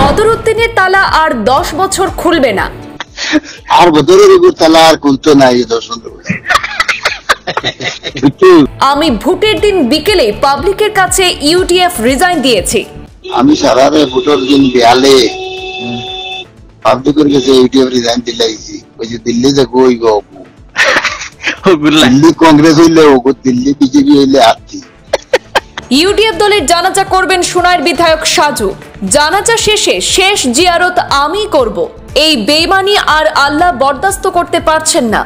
বদরুদ্দিনের তালা আর 10 বছর খুলবে না। আর বদরের উপর তালা আর খুলতো না। আমি ভোটের দিন বিকেলে পাবলিকের কাছে ইউডিএফ রিজাইন দিয়েছি। আমি সারারে ভোটের দিন বিয়ালে পাবলিকের কাছে ইউডিএফ রিজাইন দিলাইছি। ওই যে দিল্লি যে গই গো দিল্লি কংগ্রেস হইলে ওগো, দিল্লি বিজেপি হইলে আত্মি। ইউডিএফ দলের জানাজা করবেন সোনাইর বিধায়ক সাজু। জানাজা শেষে শেষ জিয়ারত আমি করব। এই বেইমানি আর আল্লাহ বরদাস্ত করতে পারছেন না।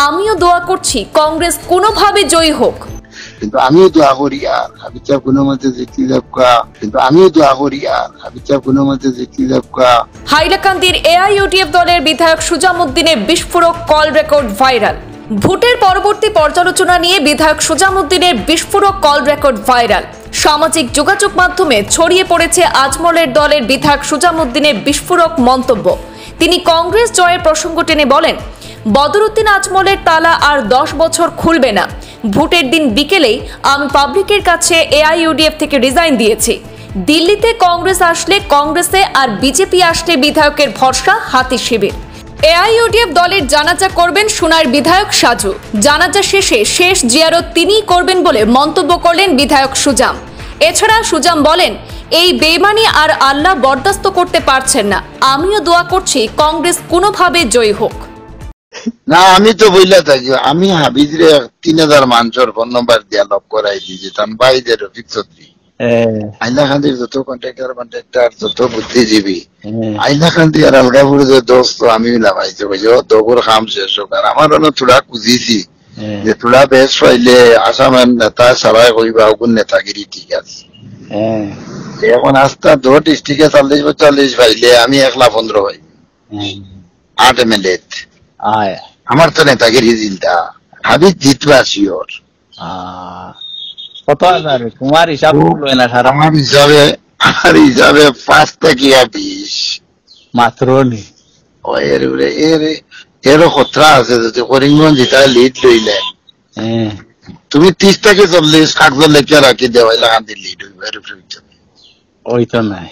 আমিও দোয়া করছি কংগ্রেস কোনোভাবে জয়ী হোক। কিন্তু আমিও দোয়া করি আর হাবিজা কোনো মতে জিতি যাবকা। হাইলাকান্দির এআইইউডিএফ দলের বিধায়ক সুজামউদ্দিনের বিস্ফোরক কল রেকর্ড ভাইরাল। ভোটের পরবর্তী পর্যালোচনা নিয়ে বিধায়ক সুজামউদ্দিনের বিস্ফোরক কল রেকর্ড ভাইরাল। সামাজিক যোগাযোগ মাধ্যমে ছড়িয়ে পড়েছে আজমলের দলের বিধায়ক সুজামউদ্দিনের বিস্ফোরক মন্তব্য। তিনি কংগ্রেস জয়ের প্রসঙ্গ টেনে বলেন, বদরুদ্দিন আজমলের তালা আর 10 বছর খুলবে না। ভোটের দিন বিকেলেই আমি পাবলিকের কাছে এআইইউডিএফ থেকে রিজাইন দিয়েছি। দিল্লিতে কংগ্রেস আসলে কংগ্রেসে, আর বিজেপি আসলে বিধায়কের ভরসা হাতি শিবির। এআইইউডিএফ দলের জানাজা করবেন সোনাইর বিধায়ক সাজু। জানাজা শেষে শেষ জিয়ারত তিনিই করবেন বলে মন্তব্য করলেন বিধায়ক সুজাম। এছাড়া সুজাম বলেন, এই বেইমানি আর আল্লাহ বরদাস্ত করতে পারছেন না। আমিও দোয়া করছি কংগ্রেস কোনোভাবে জয়ী হোক। না, আমি তো বইলা থাকি, আমি হাবিজরে 3000 মানুষের ফোন নম্বর দিয়া লক করাই দিয়েছি। তার বাইরে রফিক চৌধুরী, হাইলাকান্দির যত কন্ট্রাক্টর যত বুদ্ধিজীবী হাইলাকান্দি আর আলগাপুরে যে দোস্ত আমি লাগাইছি দোগর খাম শেষ হোক। আর আমার থোড়া খুঁজিছি যে থোড়া বেশ পাইলে আসামের নেতা সবাই কইবা ওগুন নেতাগিরি ঠিক আছে। এখন আস্তা 2 ডিস্ট্রিক্টে 40-45 পাইলে আমি 115 হই 8 MLA। আমার তো নেতাগিরি চিন্তা হাবিজ জিতবা শিওর। কত হাজার তোমার হিসাব না? আমার হিসাবে 5 থেকে 20 মাত্র নেই। এরও খতরা আছে। যদি করিমগঞ্জ জিতা লিড লইলে তুমি 30 থেকে 40 কাগজ লেখা রাখি দেওয়া হাইলাকান্দি লিড ওইতো নাই।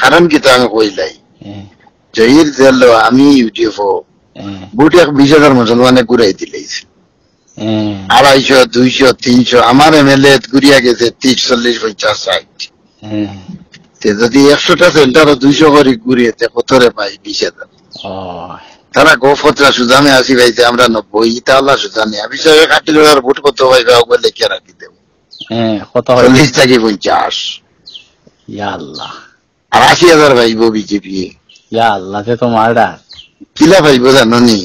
কারণ কি তো আমি কইলাই জহির জেল আমি ইউটিউব বুট 20,000 মুসলমানে ঘুরাই দিলেছি। 250, 200, 300 আমার MLA ঘুরিয়া গেছে 30, 40, 50, 60। যদি 100টা সেন্টার 200 করে ঘুরিয়ে কতরে পাই 20,000। তারা গোফতরা সুজামে আসি পাইছে, আমরা 90। তাহলে সুজানে বিষয়ে কাটিল ভোট কত পাইবে ওগুলো লেখা রাখি দেবো। 40 থেকে 50 আর 80,000 পাইব বিজেপি। তোমার কিলা পাইব জানো নি?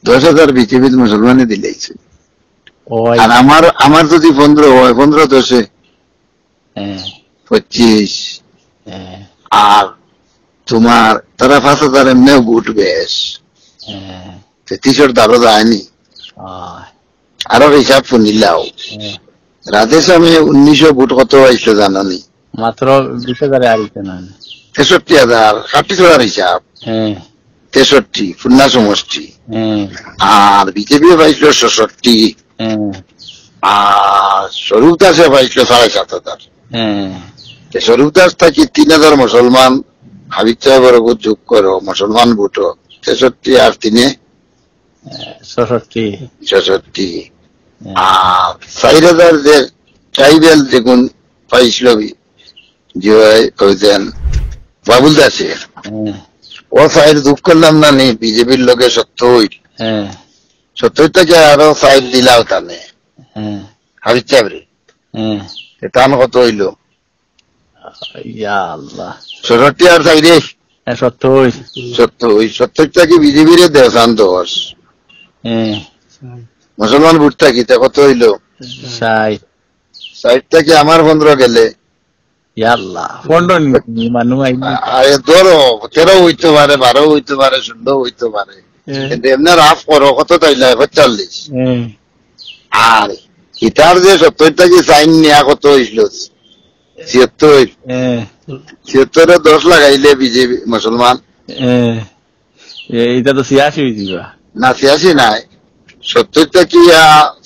10,000 বিজেপি মুসলমানে দিলেছে। আর আমার যদি 15 হয় 15 10 25 আর তোমার তারা 5,000 এমনিও ভোট বেশ 33 দারো যায়নি। আরো হিসাব শুনিলাও রাধেশ আমি 1900 ভোট কত হয়েছিল জানো নি? মাত্র 20,000 আইছে না 63,000 60,000 হিসাব 63 খুলনা সমষ্টি। আর বিজেপি পাইছিল 66 আর স্বরূপ দাসে পাইছিল 7,500। স্বরূপ দাস থাকি 3,000 মুসলমান হাবিজ সাহেবের যোগ করো মুসলমান ভোট 63 আর 3 66 আর 4,000 যে ট্রাইবেল যেগুন পাইছিল বাবুল দাসের ও সাইড দুঃখ করলাম না নি বিজেপির লোকে 70 থেকে আরো সাইড দিলাও তানে হাবিজ সাহেবরে তান কত হইল 66 আর সাইডে 70 থেকে বিজেপির দেশান 10 মুসলমান ভোট থাকি কত হইল 60 থেকে আমার 15 গেলে 13 হইতে পারে 12 হইতে পারে 16 হইতে পারে। কিন্তু এমনি রাফ করো কত তাইলে 45 আর ইটার যে 70 থেকে সাইন নেওয়া কত হইল 76 10 লাগাইলে বিজেপি মুসলমান এটা তো 86 হইবা না 86 নাই 70 থেকে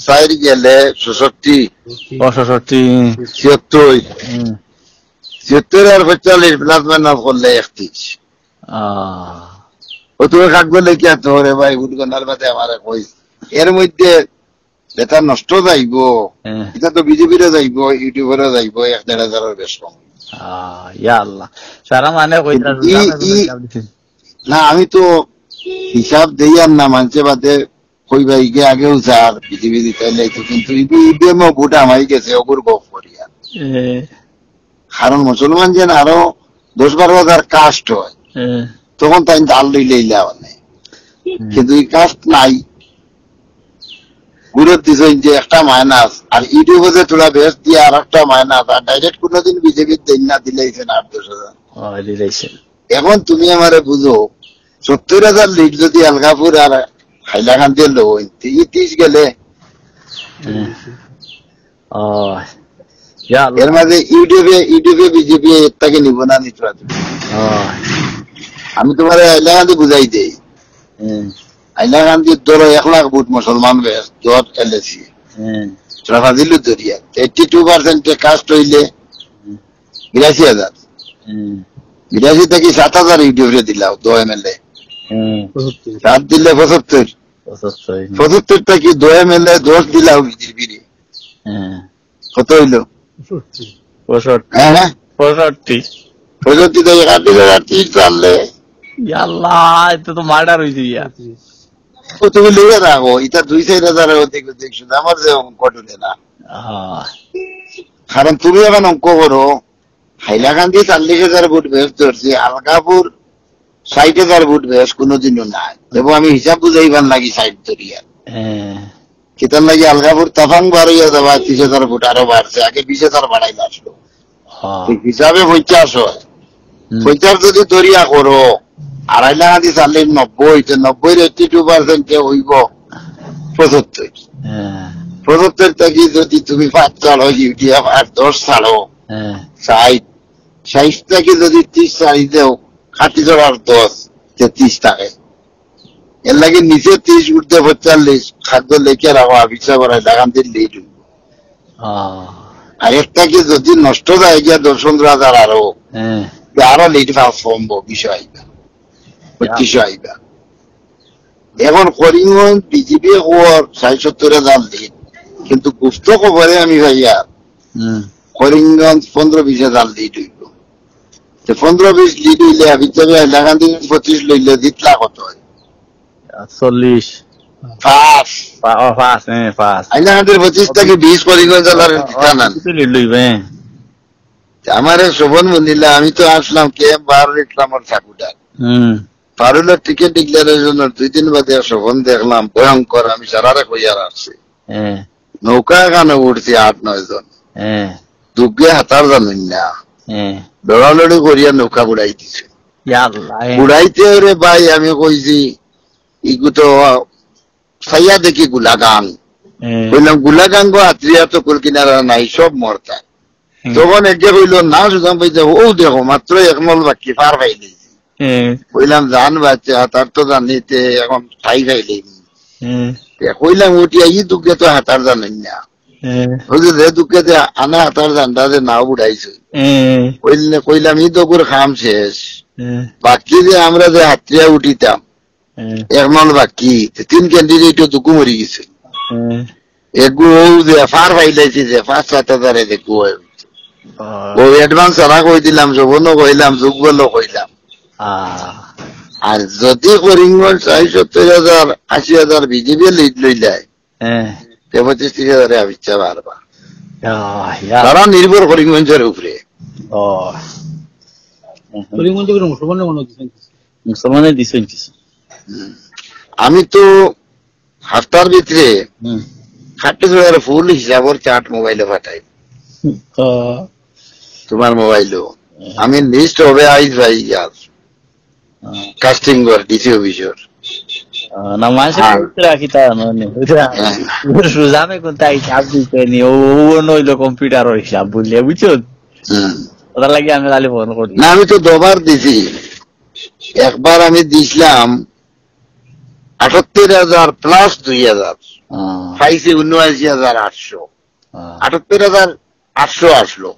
সাইড গেলে 66 76 70 আর 45 প্লাস মাইনাস করলে 31। ও তুমি কাকবো লেখি আর তোরে ভাই উদ্গনার বাদে আমার কই এর মধ্যে এটা নষ্ট যাইব, এটা তো বিজেপিরও যাইব, ইউটিউবেরও যাইব 1,500 বেশ কম। ইয়া আল্লাহ সারা মানে কইতা না আমি তো হিসাব দেই আর না মানছে বাদে কই ভাই গে আগেও স্যার বিজেপি দিতে লাইতো, কিন্তু ইভিএম ভোট আমাই গেছে ওগুর গপ করিয়া। কারণ মুসলমান যেন আরো 10-12 হাজার কাস্ট হয় তখন তাই জাল লইলে মানে, কিন্তু এই কাস্ট নাই গুরুত্ব দিচ্ছেন যে একটা মাইনাস, আর ইউটিউবে যে তোরা বেশ দিয়ে আর একটা মাইনাস, আর ডাইরেক্ট কোনোদিন বিজেপির দেন না দিলেইছেন 8-10 হাজার। এখন তুমি আমারে বুঝো 70,000 লিড যদি আলগাপুর আর হাইলাকান্দি লো 30 গেলে এর মাঝে ইউটিউবে বিজেপি তাকে নিব না নিতে পারবে। আমি তোমার হাইলাকান্দি বুঝাই দেই, হাইলাকান্দির ধরো 1 লাখ ভোট মুসলমান বেশ দর এলএসি ফাজিলু দরিয়া 82% কাস্ট হইলে 82,000, 82 থেকে 7,000 ইউটিউবে দিলাও 2 MLA, 7 দিলে 75 থেকে 2 MLA 10 দিলাও বিজেপি কত হইলো 65 থেকে 31,030 চাললে তো মার্ডার হয়েছে। তুমি লিখে রাখো এটা 2-4 অধিক শুধু আমার যে অঙ্ক টুলে না, কারণ তুমি এখন অঙ্ক করো হাইলাকান্দি 40,000 ভোট বেশ ধরছি, আলগাপুর 60,000 ভোট বেশ কোনোদিনও নাই, এবং আমি হিসাব বুঝাইবার লাগি 60 ধরিয়া কিতার লাগি আলগাপুর তাফাং বার হইয়া যাবা 30,000 ভোট আরো বাড়ছে, আগে 20,000 বাড়াই আসলো হিসাবে 50 হয়। 50 যদি দরিয়া করো আর হাইলাকান্দি 90 82% হইব 75 থেকে যদি তুমি 5 চালো ইউটিএফ আর 10 চালো 60 থেকে যদি 30 চালি দেও 60 আর 10 33 থাকে, এর লাগে নিচে 30 উঠতে 45 খাদ্য লেখে রাখো আবিষ্কার করা হাইলাকান্দির লিড হইব। আর একটাকে যদি নষ্ট যায় গিয়া 10-15 হাজার আরো লিড পাওয়া সম্ভব বিষয় আইবা 25 আইবা। এখন করিমগঞ্জ বিজেপি হওয়ার 60-70,000 লিড, কিন্তু গুপ্ত খবরে আমি ভাইয়া করিমগঞ্জ 15-20,000 লিড হইব। 15-20 লিড হইলে আবিচারে হাইলাকান্দি 25 লইলে জিতলা কত হয় 40 হাইলাকান্দির 25 থেকে 20 করিমগঞ্জ জেলার আমার শোভন মন্দিলা। আমি তো আসলাম কেম বার ইসলামের ঠাকুরার পারুলের টিকিট ডিক্লারের জন্য 2 দিন বাদে শোভন দেখলাম ভয়ঙ্কর। আমি সারারে কইয়ার আসছি নৌকা এখানে উঠছি 8-9 জন দুগে হাতার জানেন না লড়ালড়ি করিয়া নৌকা বুড়াই দিছে। বুড়াইতে রে ভাই আমি কইছি ইগু তো সাইয়া দেখি গুলাগাং, বললাম গুলাগাং গো আত্রিয়া তো কুল কিনারা নাই সব মরতা। তখন একে কইল না সুদাম ভাই ও দেখো মাত্র 1 মল বাকি পার পাইলি। কইলাম জান বাচ্চা তার তো জানিতে এখন ঠাই খাইলি। কইলাম উঠিয়া ই দুঃখে তো হাতার জানেন না, যে দুঃখে আনা হাতার জানটা যে নাও বুড়াইছে। কইলাম ই তো করে খাম শেষ, বাকি যে আমরা যে হাতরিয়া উঠিতাম 1 মল বাকি 3 ক্যান্ডিডেট দুকু মরি গেছে। এগু যে ফার পাইলাইছে যে 5-7 হাজারে দেখু ও অ্যাডভান্স সারা কই দিলাম, যৌবনও কইলাম, যুগবলও কইলাম। আর যদি করিমগঞ্জ 70,000 80,000 বিজেপি লিড লই যায় 25-30,000 আবিচ্ছা পারবা। তারা নির্ভর করিমগঞ্জের উপরে। মুসলমানের দিচ্ছেন কিছু। আমি তো হাফতার ভিতরে 60,000 ফুল হিসাবর চার্ট মোবাইলে পাঠাই তোমার মোবাইলও। আমি লিস্ট হবে আইজ ভাই কাস্টিং কর ডিসি অফিসর না মানুষের রাখি তা সুজামে কোনটা হিসাব দিতে নি ও নইলো কম্পিউটার হিসাব বললে বুঝছো, ওটা লাগে আমি খালি ফোন করি না। আমি তো 2 বার দিছি। একবার আমি দিছিলাম 78,000 প্লাস 2,000 পাইছি 79,800, 78,800 আসলো।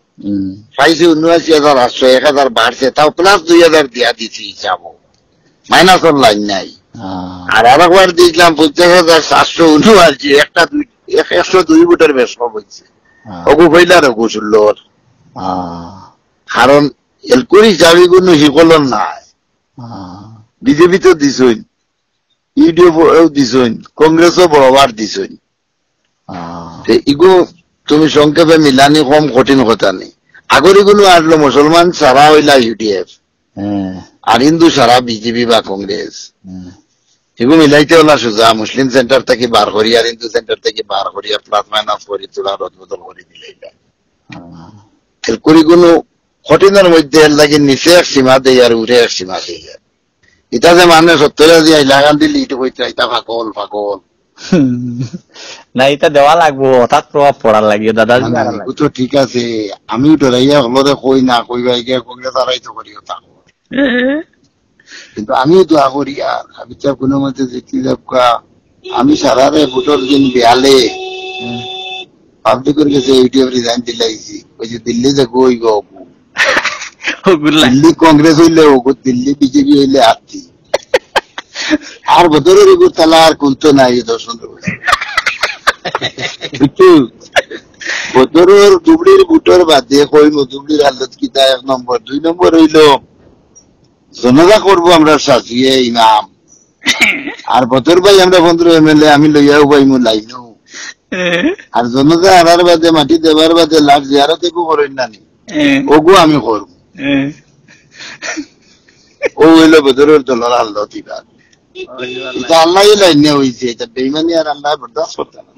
পাইছে 79,800, 1,000 বাড়ছে, তাও প্লাস 2,000 দিয়া দিছি হিসাব, মাইনাসের লাইন নাই। আর আরেকবার দিয়েছিলাম 50,779, একটা 102 ভোটের বেশ কম হয়েছে। অগু হইলার অগু ষোলোর, কারণ এলকুর হিসাবে কোনো শিকলন নাই। বিজেপি তো দিছই, ইউডিএফ দিছই, কংগ্রেসও বড়বার দিছই। ইগো তুমি সংক্ষেপে মিলানি কম কঠিন কথা নেই। আগর এগুলো আসলো মুসলমান সারা হইলা ইউডিএফ, আর হিন্দু সারা বিজেপি বা কংগ্রেস। এগুলো মিলাইতে হলা সোজা, মুসলিম সেন্টার থেকে বার করি আর হিন্দু সেন্টার থেকে বার করি আর প্লাস মাইনাস করি, তোলা রদবদল করে দিলেই করি কোনো কঠিনের মধ্যে এর লাগে নিচে এক সীমা দেয় আর উঠে এক সীমা দেয়। এটা যে মানে সত্তরে দিয়ে লাগান দিলি ইটো কইতে এটা ফাকল ফাকল না, এটা দেওয়া লাগবো, হঠাৎ প্রভাব পড়ার লাগিও দাদা। তো ঠিক আছে, আমিও ডরাইয়া হলরে কই না কইবা গিয়া কংগ্রেস আড়াইতো করিও তা, কিন্তু আমিও দোয়া করি আর আমি চাপ কোনো মতে দেখি যাবকা। আমি সারারে ভোটর দিন বেয়ালে পাবলিকের কাছে ইউটিউব রিজাইন দিলাইছি, ওই যে দিল্লি যে কই গো, দিল্লি কংগ্রেস হইলে ওগো, দিল্লি বিজেপি হইলে আত্মি, আর ভোটরের উপর তালা আর কুলতো নাই দর্শন ভোটরের দুবড়ির ভোটর বাদে কইম দুবড়ির হালত কিতা 1 নম্বর। 2 নম্বর হইল জনতা করবো আমরা সাজিয়ে ইমাম, আর ভোটর ভাই আমরা 15 MLA আমি লইয়াও পাই মু লাইন, আর জনতা আনার বাদে মাটি দেবার বাদে লাখ জিয়ারত একু করেন না, ওগু আমি করব। ও হইল ভোটরের দলের হালত। এবার এটা আল্লাহ লাইনে হয়েছে, এটা বেইমানি আর আল্লাহ বরদাস্ত করতে না।